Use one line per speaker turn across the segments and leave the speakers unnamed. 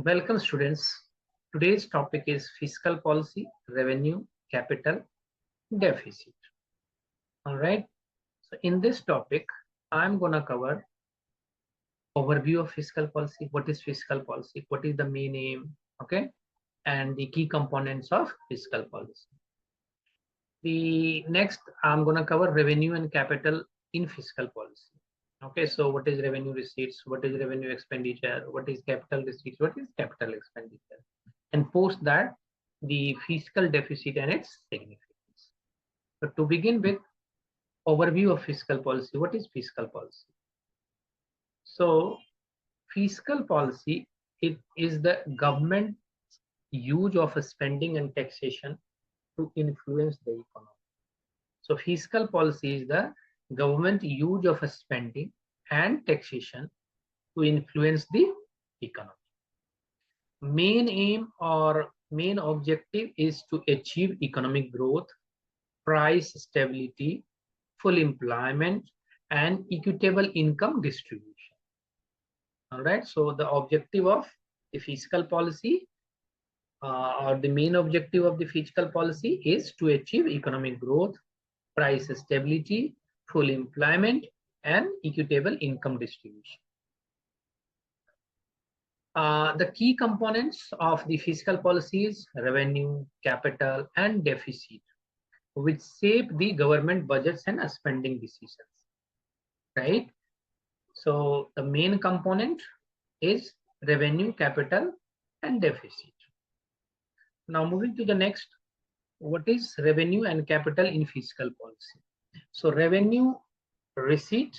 Welcome students. Today's topic is fiscal policy, revenue, capital, deficit. All right. So in this topic, I'm going to cover overview of fiscal policy. What is fiscal policy? What is the main aim? Okay. And the key components of fiscal policy. The next, I'm going to cover revenue and capital in fiscal policy. Okay, so what is revenue receipts? What is revenue expenditure? What is capital receipts? What is capital expenditure? And post that, the fiscal deficit and its significance. So to begin with, overview of fiscal policy. What is fiscal policy? So fiscal policy, it is the government use of spending and taxation to influence the economy. So fiscal policy is the government use of spending and taxation to influence the economy. Main aim or main objective is to achieve economic growth, price stability, full employment, and equitable income distribution. All right, so the objective of the fiscal policy or the main objective of the fiscal policy is to achieve economic growth, price stability, full employment, and equitable income distribution. The key components of the fiscal policy is revenue, capital, and deficit, which shape the government budgets and spending decisions, right? So the main component is revenue, capital, and deficit. Now moving to the next, what is revenue and capital in fiscal policy? So revenue receipt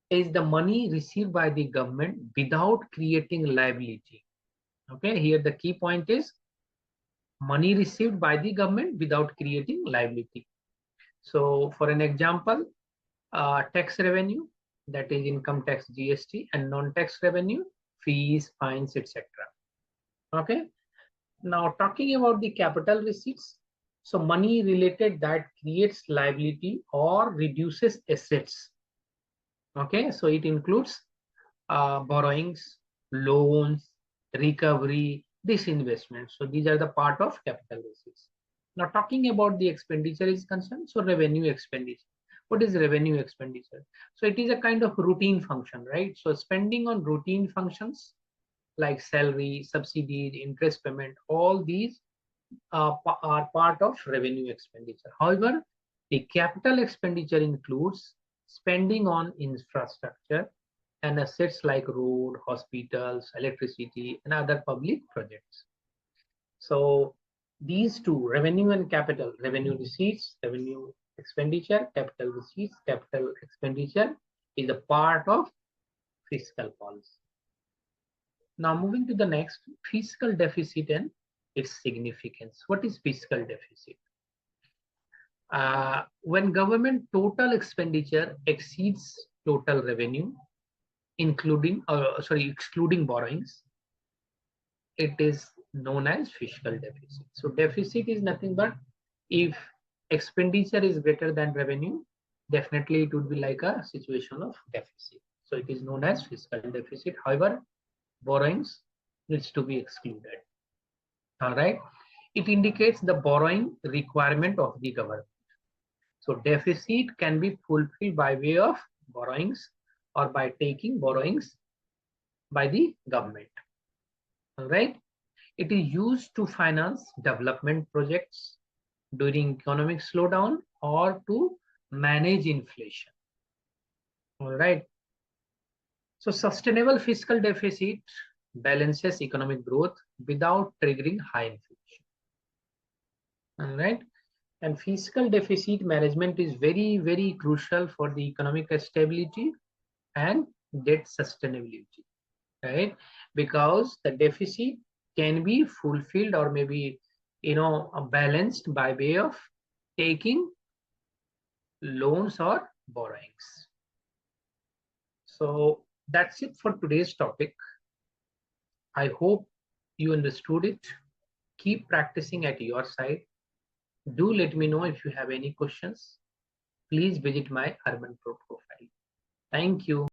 is the money received by the government without creating liability. Okay, here the key point is money received by the government without creating liability. So for an example, tax revenue, that is income tax, GST, and non-tax revenue, fees, fines, etc. Okay, now talking about the capital receipts, so money related that creates liability or reduces assets. Okay, so it includes borrowings, loans, recovery, disinvestment. So these are the part of capital receipts. Now talking about the expenditure is concerned, so revenue expenditure. What is revenue expenditure? So it is a kind of routine function, right? So spending on routine functions like salary, subsidies, interest payment, all these are part of revenue expenditure. However, the capital expenditure includes spending on infrastructure and assets like road, hospitals, electricity, and other public projects. So these two, revenue and capital, revenue receipts, revenue expenditure, capital receipts, capital expenditure is a part of fiscal policy. Now moving to the next, fiscal deficit and its significance. What is fiscal deficit? When government total expenditure exceeds total revenue, excluding borrowings, it is known as fiscal deficit. So deficit is nothing but if expenditure is greater than revenue, definitely it would be like a situation of deficit. So it is known as fiscal deficit. However, borrowings needs to be excluded. All right, it indicates the borrowing requirement of the government. So deficit can be fulfilled by way of borrowings or by taking borrowings by the government. All right, it is used to finance development projects during economic slowdown or to manage inflation. All right, so sustainable fiscal deficit balances economic growth without triggering high inflation. All right, and fiscal deficit management is very, very crucial for the economic stability and debt sustainability, right? Because the deficit can be fulfilled or maybe balanced by way of taking loans or borrowings. So that's it for today's topic. I hope you understood it. Keep practicing at your side. Do let me know if you have any questions. Please visit my Urban Pro profile. Thank you.